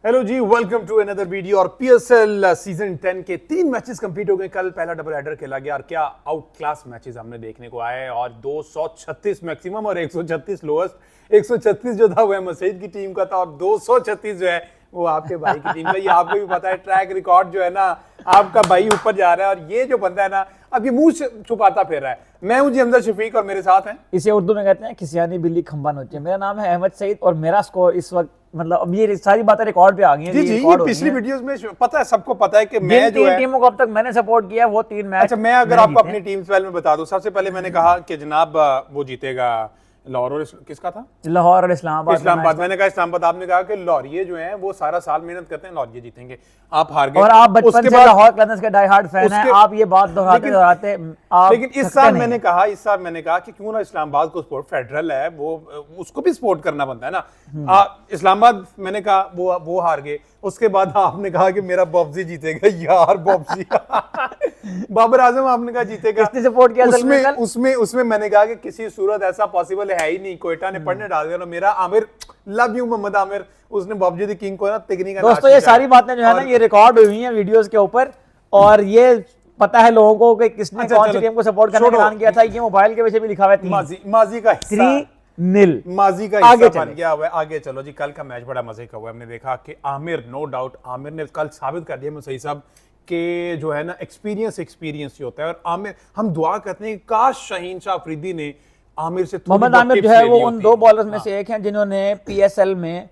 Hello जी, welcome to another video. और PSL season 10 के 3 मैचेस कंप्लीट हो गए। कल पहला डबल हेडर खेला गया और क्या आउट क्लास मैचेस हमने देखने को आए। और 236 मैक्सिमम और 136 लोएस्ट। 136 जो था वो मसईद की टीम का था और 236 जो है वो आपके भाई की टीम का। ये आपको भी पता है, ट्रैक रिकॉर्ड जो है ना, आपका भाई ऊपर जा रहा है। और ये जो बंदा है ना, अब ये मुंह छुपाता फिर रहा है। मैं हूं जी हमजा शफीक और मेरे साथ हैं, इसे उर्दू में कहते हैं खिसियानी बिल्ली खंबा नोचे। मेरा नाम है अहमद सईद और मेरा स्कोर इस वक्त मतलब अब ये सारी बातें रिकॉर्ड पे आ गई हैं। जी जी, ये पिछली वीडियोस में पता है, सबको पता है कि मैं जो है टीमों को अब तक मैंने सपोर्ट किया वो 3 मैच। अच्छा, मैं अगर आपको अपनी टीम पहले में बता दूं, सबसे पहले मैंने कहा कि जनाब वो जीतेगा लाहौर और किसका था, लाहौर और इस्लामाबाद। मैंने कहा इस्लामाबाद। आपने कहा कि लाहौरिये जो हैं वो सारा साल मेहनत करते हैं, लाहौरिये जीतेंगे। आप हार गए और आप बचपन से लाहौर कलंदर्स के डाई हार्ड फैन हैं। आप ये बात दोहराते लेकिन इस साल मैंने कहा कि क्यों ना इस्लामाबाद को सपोर्ट, फेडरल है वो, उसको भी सपोर्ट करना बनता है ना। इस्लामाबाद मैंने कहा वो हार गए। उसके बाद आपने कहा कि मेरा बॉब्जी जीतेगा। यार बॉब्जी बाबर आजम आपने कहा जीतेगा। किसने सपोर्ट किया? उसमें मैंने कहा कि किसी सूरत ऐसा पॉसिबल है ही नहीं। कोयटा ने पढ़ने डाल दिया। मेरा आमिर, लव यू मोहम्मद आमिर, उसने बॉब्जी द किंग को ना तिगनी का। दोस्तों ये सारी बातें जो है ना ये रिकॉर्ड हुई हैं वीडियोस के ऊपर और ये पता है लोगों को कि किसने कौन सी टीम को सपोर्ट करने का ऐलान किया था। ये मोबाइल के पीछे भी लिखा हुआ है माजी का 3-0 माजी का हिस्सा बन गया हुआ है। आगे चलो जी, कल का मैच बड़ा मजे का हुआ। हमने देखा कि आमिर, नो डाउट आमिर ने कल साबित कर दिया मुसई साहब के जो है ना एक्सपीरियंस ही होता है। और आमिर, हम दुआ करते हैं काश शाहीन शाह अफरीदी ने आमिर से, मोहम्मद आमिर जो है वो उन 2 बॉलर्स में से एक हैं जिन्होंने पीएसएल में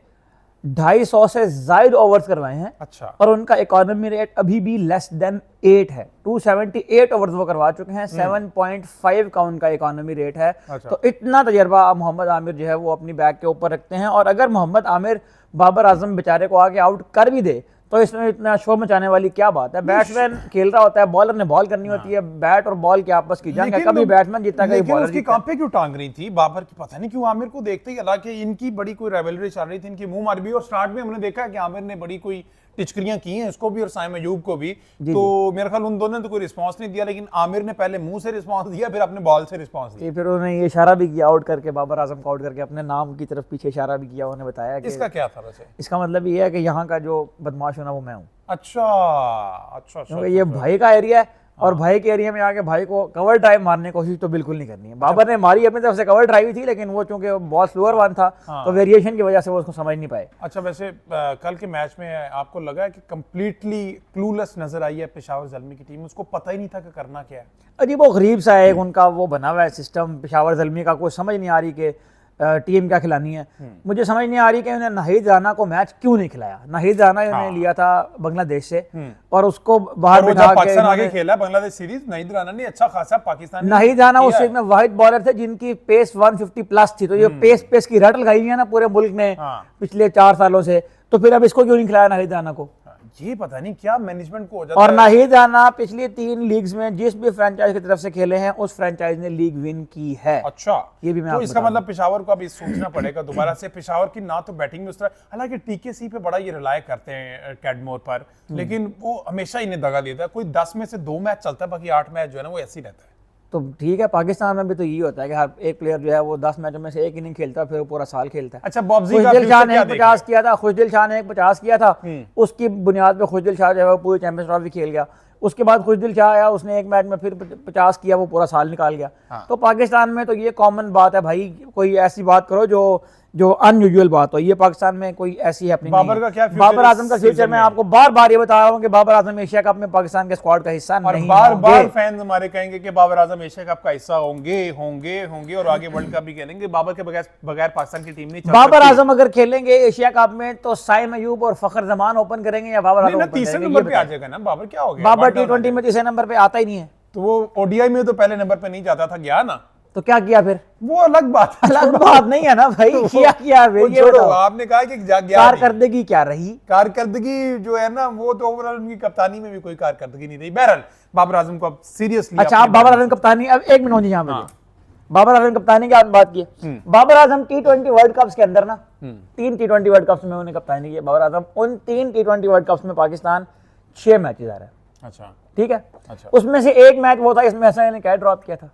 250 से ज्यादा ओवर्स करवाए हैं। अच्छा। और उनका इकोनॉमी रेट अभी भी लेस देन 8 है। 278 ओवर्स वो करवा चुके हैं। 7.5 का उनका इकोनॉमी रेट है। अच्छा। तो इतना तजर्बा मोहम्मद आमिर जो है वो अपनी बैग के ऊपर रखते हैं। और अगर मोहम्मद आमिर बाबर आजम बेचारे को आगे आउट कर भी दे तो इसमें इतना शोर मचाने वाली क्या बात है। बैट्समैन खेल रहा होता है, बॉलर ने बॉल करनी होती है। बैट और बॉल की आपस की जंग है, कभी बैट्समैन जीता कभी बॉलर उसकी कांपे क्यों टांग रही थी बाबर की, पता नहीं क्यों। आमिर को देखते ही, हालांकि इनकी बड़ी कोई राइवलरी चल रही थी, इनकी मुंह मार भी। और स्टार्ट में हमने देखा कि आमिर ने बड़ी कोई टिचकरियां की हैं उसको भी और साइम अयूब को भी। तो मेरे ख्याल उन दोनों ने तो कोई रिस्पांस नहीं दिया, लेकिन आमिर ने पहले मुंह से रिस्पांस दिया, फिर अपने बॉल से रिस्पांस दिया। फिर उन्होंने ये इशारा भी किया आउट करके, बाबर आजम को आउट करके अपने नाम की तरफ पीछे इशारा भी किया। उन्होंने बताया कि इसका क्या था वैसे? इसका मतलब ये है कि यहाँ का जो बदमाश होना वो मैं हूँ। अच्छा। क्योंकि ये भाई का एरिया है और भाई के एरिया में आके भाई को कवर ड्राइव मारने की कोशिश तो बिल्कुल नहीं करनी है। बाबर ने मारी अपनी तरफ से, कवर ड्राइव ही थी, लेकिन वो चूंकि बहुत स्लोअर वन था तो वेरिएशन की वजह से वो उसको समझ नहीं पाए। अच्छा, वैसे कल के मैच में आपको लगा है कि कंप्लीटली क्लूलेस नजर आई है पेशावर ज़ल्मी की टीम? उसको पता ही नहीं था कि करना क्या है। अजीब वो गरीब सा है उनका वो बना हुआ है सिस्टम पेशावर ज़ल्मी का। कोई समझ नहीं आ रही कि टीम क्या खिलानी है। मुझे समझ नहीं आ रही कि उन्हें नाहिद राना को मैच क्यों नहीं खिलाया। नाहिद राना उन्होंने लिया था बांग्लादेश से और उसको बाहर बिठा के पाकिस्तान आगे खेला बांग्लादेश सीरीज। नाहिद राना ने अच्छा खासा पाकिस्तान, नाहिद राना उस में वाहिद बॉलर थे जिनकी पेस 150 प्लस थी। तो ये पेस की रट लगाई हुई है ना पूरे मुल्क में पिछले 4 सालों से। तो फिर अब इसको क्यों नहीं खिलाया नाहिद राना को? ये पता नहीं क्या मैनेजमेंट को हो जाता और नाहिद राना पिछली 3 लीग्स में जिस भी फ्रेंचाइज की तरफ से खेले हैं उस फ्रेंचाइज ने लीग विन की है। अच्छा, ये भी मैं तो इसका मतलब पेशावर को अभी सोचना पड़ेगा दोबारा से। पेशावर की ना तो बैटिंग में उस तरह, हालांकि टीकेसी पे बड़ा ये रिलाय करते हैं कैडमोर पर, लेकिन वो हमेशा इन्हें दगा देता है। कोई 10 में से 2 मैच चलता है, बाकी 8 मैच जो है ना वो ऐसे ही रहता है। तो ठीक है, पाकिस्तान में भी तो यही होता है कि हर एक प्लेयर जो है वो 10 मैचों में से एक इनिंग खेलता है, फिर वो पूरा साल खेलता है। अच्छा, बॉब्जी का खुशदिल शाह ने 50 किया था। खुशदिल शाह ने 50 किया था। उसकी बुनियाद पे खुशदिल शाह जो है वो पूरी चैंपियंस ट्रॉफी खेल गया। उसके बाद खुशदिल शाह आया, उसने एक मैच में फिर 50 किया, वो पूरा साल निकाल गया। तो पाकिस्तान में तो ये कॉमन बात है भाई, कोई ऐसी बात करो जो अनयूजुअल बात हो। ये पाकिस्तान में कोई ऐसी है अपनी बाबर का क्या फ्यूचर? बाबर आजम का फ्यूचर मैं आपको बार-बार ये बता रहा हूं कि बाबर आजम एशिया कप में पाकिस्तान के स्क्वाड का हिस्सा नहीं होंगे। बार-बार फैंस हमारे कहेंगे कि बाबर आजम एशिया कप का हिस्सा होंगे और आगे वर्ल्ड कप भी खेलेंगे। बाबर के बगैर पाकिस्तान की टीम नहीं चल सकती। बाबर आजम अगर खेलेंगे एशिया कप में तो साइम अयूब और फखर जमान ओपन करेंगे या बाबर आजम तीसरे नंबर पे आ जाएगा ना? बाबर क्या हो गया? बाबर टी20 में तीसरे नंबर पे आता ही नहीं है। तो वो ओडीआई में तो पहले नंबर पे नहीं जाता था, गया ना। तो क्या किया फिर? वो अलग बात है, अलग बात नहीं है ना भाई। किया आपने कहा कि कारकर्दगी क्या रही? कारकर्दगी जो है ना वो तो ओवरऑल उनकी कप्तानी में भी कोई कारकर्दगी नहीं रही। बहरहाल बाबर आजम को अब सीरियसली, अच्छा आप बाबर आजम कप्तानी, अब 1 मिनट यहाँ पे बाबर आजम कप्तानी की बात की। Babar Azam T20 world cups के अंदर ना 3 T20 वर्ल्ड कप्स में उन्हें कप्तानी की बाबर आजम। उन 3 T20 वर्ल्ड कप्स में पाकिस्तान 6 मैचेस आ रहा है। अच्छा, ठीक है। अच्छा। उसमें से एक मैच वो था इसमें हसन ने क्या ड्रॉप किया था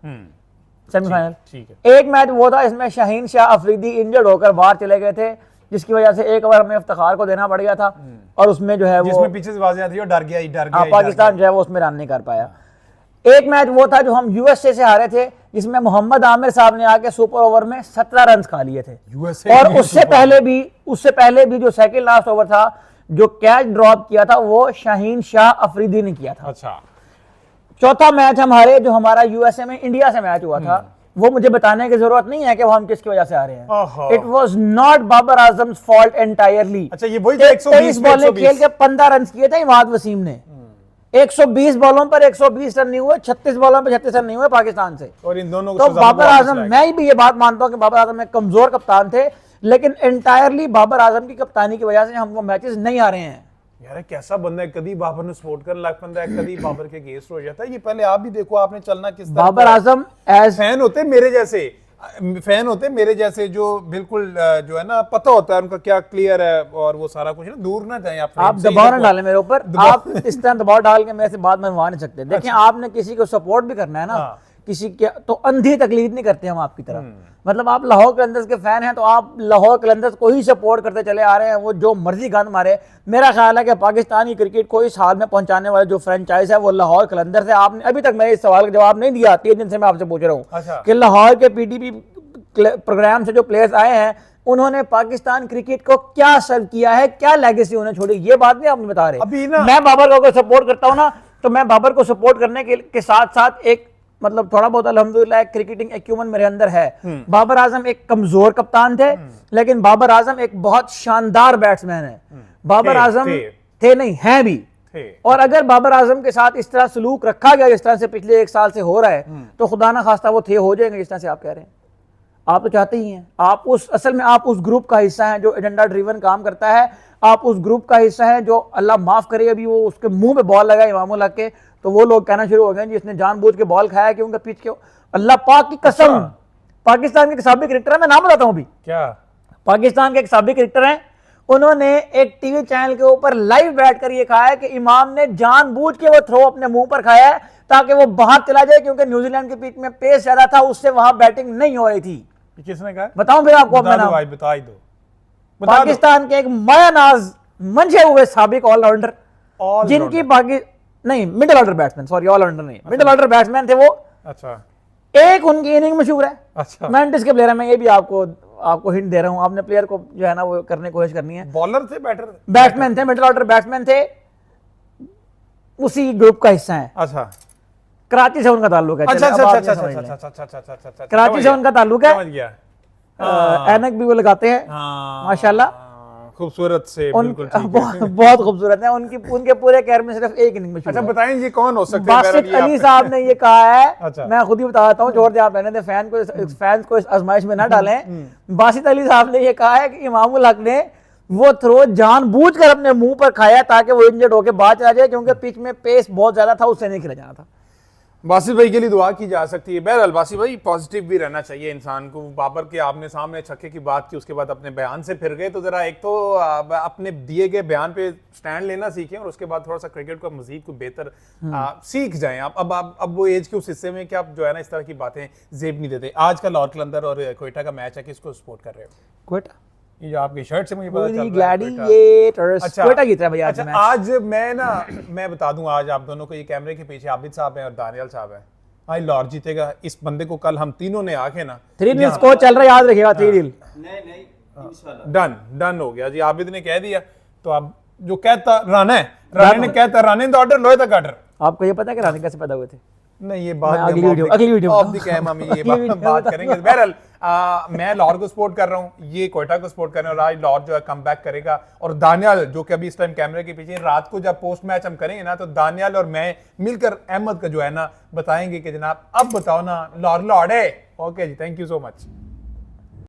सेमीफाइनल। ठीक है। एक मैच वो था इसमें शाहीन शाह अफरीदी इंजर्ड होकर बाहर चले गए थे जिसकी वजह से एक ओवर हमें इफ्तिखार को देना पड़ गया था और उसमें जो है वो जिसमें पीछे से आवाजें आती है डर गया पाकिस्तान जो है वो उसमें रन नहीं कर पाया। एक मैच वो था जो हम यूएसए से हारे थे, जिसमें मोहम्मद आमिर साहब ने आके सुपर ओवर में 17 रन खा लिए थे। और उससे पहले भी जो सेकंड लास्ट ओवर था, जो कैच ड्रॉप किया था, वो शाहीन शाह अफरीदी ने किया था। अच्छा, चौथा मैच हम हारे जो हमारा यूएसए में इंडिया से मैच हुआ था, वो मुझे बताने की जरूरत नहीं है कि वो हम किसकी वजह से आ रहे हैं। It was not Babar Azam fault entirely. अच्छा, ये वही था 23 बॉलें खेल के 15 रन किए थे इमाद वसीम ने। 120 बॉलों पर 120 रन नहीं हुए, 36 बॉलों पर 36 रन नहीं हुए पाकिस्तान से। और इन दोनों तो बाबर आजम, मैं भी ये बात मानता हूं कि बाबर आजम एक कमजोर कप्तान थे, लेकिन एंटायरली बाबर आजम की कप्तानी की वजह से हमको मैचेस नहीं आ रहे हैं। यार कैसा बंदा है, कभी बाबर ने सपोर्ट करने लग पैंदा है, कभी बाबर के अगेंस्ट हो जाता है। ये पहले आप भी देखो, आपने चलना किस तरह। बाबर आजम एज फैन होते मेरे जैसे जो बिल्कुल जो है ना पता होता है उनका क्या क्लियर है और वो सारा कुछ ना, दूर ना जाए आप दबाव ना डालें मेरे ऊपर। आप इस तरह दबाव डाल के मेरे से बात मनवा नहीं सकते। देखिए, आपने किसी को सपोर्ट भी करना है ना, किसी के तो अंधी तकलीफ नहीं करते हम आपकी तरह। मतलब आप लाहौर कलंदर्स के फैन हैं तो आप लाहौर कलंदर्स को ही सपोर्ट करते चले आ रहे हैं, वो जो मर्जी गंद मारे। मेरा ख्याल है कि पाकिस्तानी क्रिकेट को इस हाल में पहुंचाने वाले जो फ्रेंचाइज है वो लाहौर कलंदर्स है। आपने अभी तक मेरे इस सवाल का जवाब नहीं दिया। 3 दिन से मैं आपसे पूछ रहा हूँ कि लाहौर के पीटीपी प्रोग्राम से जो प्लेयर्स आए हैं उन्होंने पाकिस्तान क्रिकेट को क्या सर्व किया है, क्या लेगेसी उन्हें छोड़ी, ये बात नहीं आप बता रहे। मैं बाबर को अगर सपोर्ट करता हूं ना, तो मैं बाबर को सपोर्ट करने के साथ साथ एक मतलब थोड़ा बहुत अल्हम्दुलिल्लाह क्रिकेटिंग एक्यूमन मेरे अंदर है। बाबर आजम एक कमजोर कप्तान थे, लेकिन बाबर आजम एक बहुत शानदार बैट्समैन है। बाबर आजम थे नहीं, हैं भी। और अगर बाबर आजम के साथ इस तरह सलूक रखा गया जिस तरह से पिछले 1 साल से हो रहा है, तो खुदा ना खास्ता वो थे हो जाएंगे जिस तरह से आप कह रहे हैं। आप तो चाहते ही हैं, आप असल में आप उस ग्रुप का हिस्सा हैं जो एजेंडा ड्रिवन काम करता है। आप उस ग्रुप का हिस्सा हैं जो, अल्लाह माफ करे, अभी वो उसके मुंह पे बॉल लगा इमामुल हक के, तो वो लोग कहना शुरू हो गए जिसने जानबूझ के बॉल खाया कि उनका पिच के। अल्लाह पाक की कसम, पाकिस्तान के एक साबिक क्रिकेटर है, मैं नाम बताता हूं अभी। क्या? पाकिस्तान के एक साबिक क्रिकेटर हैं, उन्होंने एक टीवी चैनल के ऊपर लाइव बैठकर ये कहा है कि इमाम ने जानबूझ के वो थ्रो अपने मुंह पर खाया है ताकि वो बाहर चला जाए, क्योंकि न्यूजीलैंड के पिच में पेस ज्यादा था, उससे वहां बैटिंग नहीं हो रही थी। किसने कहा? बताऊं फिर आपको अपना नाम? बता ही दो। पाकिस्तान के एक मायानाज मंझे हुए साबिक ऑलराउंडर, जिनकी नहीं middle order batsman, sorry allrounder नहीं, मिडिल ऑर्डर बैट्समैन थे वो। अच्छा, एक उनकी इनिंग मशहूर है। अच्छा, मैंटिस के प्लेयर है, मैं ये भी आपको हिंट दे रहा हूं। आपने प्लेयर को जो है ना वो करने की कोशिश करनी है। बॉलर थे, बैट्समैन थे, मिडिल ऑर्डर बैट्समैन थे, उसी ग्रुप का हिस्सा है। अच्छा, कराची से उनका ताल्लुक है। अच्छा, कराची से उनका ताल्लुक है। समझ गया। ऐनक भी वो लगाते हैं माशाल्लाह, खूबसूरत से, बहुत खूबसूरत है। उनके पूरे कैरियर में सिर्फ एक इनिंग में। अच्छा, बताएं ये कौन हो सकते हैं? बासित अली साहब ने ये कहा है। अच्छा। मैं खुद ही बताता हूँ, छोड़ दे आप, रहने दे, फैंस को इस आजमाइश में ना डालें। बासित अली साहब ने ये कहा है कि इमामुल हक ने वो थ्रो जानबूझकर अपने मुंह पर खाया ताकि वो इंजर्ड होकर बाहर चला जाए, क्योंकि पिच में पेस बहुत ज्यादा था, उससे नहीं खेला जाना था। बासित भाई के लिए दुआ की जा सकती है। बहरहाल बासित भाई, पॉजिटिव भी रहना चाहिए इंसान को। बाबर के आपने सामने छक्के की बात की, उसके बाद अपने बयान से फिर गए, तो जरा एक तो अपने दिए गए बयान पे स्टैंड लेना सीखें और उसके बाद थोड़ा सा क्रिकेट को मजीद को बेहतर सीख जाएं आप। अब वो एज के उस हिस्से में कि आप जो है ना इस तरह की बातें जेब नहीं देते। आज का लाहौर कलंदर और क्वेटा का मैच है, किसको सपोर्ट कर रहे हो? क्वेटा। ये जो आपकी शर्ट से मुझे पता चल रहा है क्वेटा जीत रहा है भैया। अच्छा, आज मैं बता दूं, आज आप दोनों को, ये कैमरे के पीछे आबिद साहब हैं और दानियल साहब हैं, आज लाहौर जीतेगा। इस बंदे को कल हम तीनों ने आके ना 3-0 स्कोर चल रहा है, याद रखिएगा। 3-0 नहीं, डन हो गया जी। आबिद ने कह दिया, तो अब जो कहता राणे ने कहता, राणे द ऑर्डर लोहे तक ऑर्डर। आपको ये पता है कि राणे कैसे पैदा हुए थे? नहीं, ये बात अगली वीडियो ऑफ द कैम हम ये बात करेंगे। बहरहाल मैं लाहौर को सपोर्ट कर रहा हूँ, ये क्वेटा को सपोर्ट कर रहे हैं, और आज लाहौर जो है कम बैक करेगा। और दानियाल जो कि अभी इस टाइम कैमरे के पीछे, रात को जब पोस्ट मैच हम करेंगे ना, तो दानियाल और मैं मिलकर अहमद का जो है ना बताएंगे कि जनाब अब बताओ ना लाहौर है। ओके जी, थैंक यू सो मच।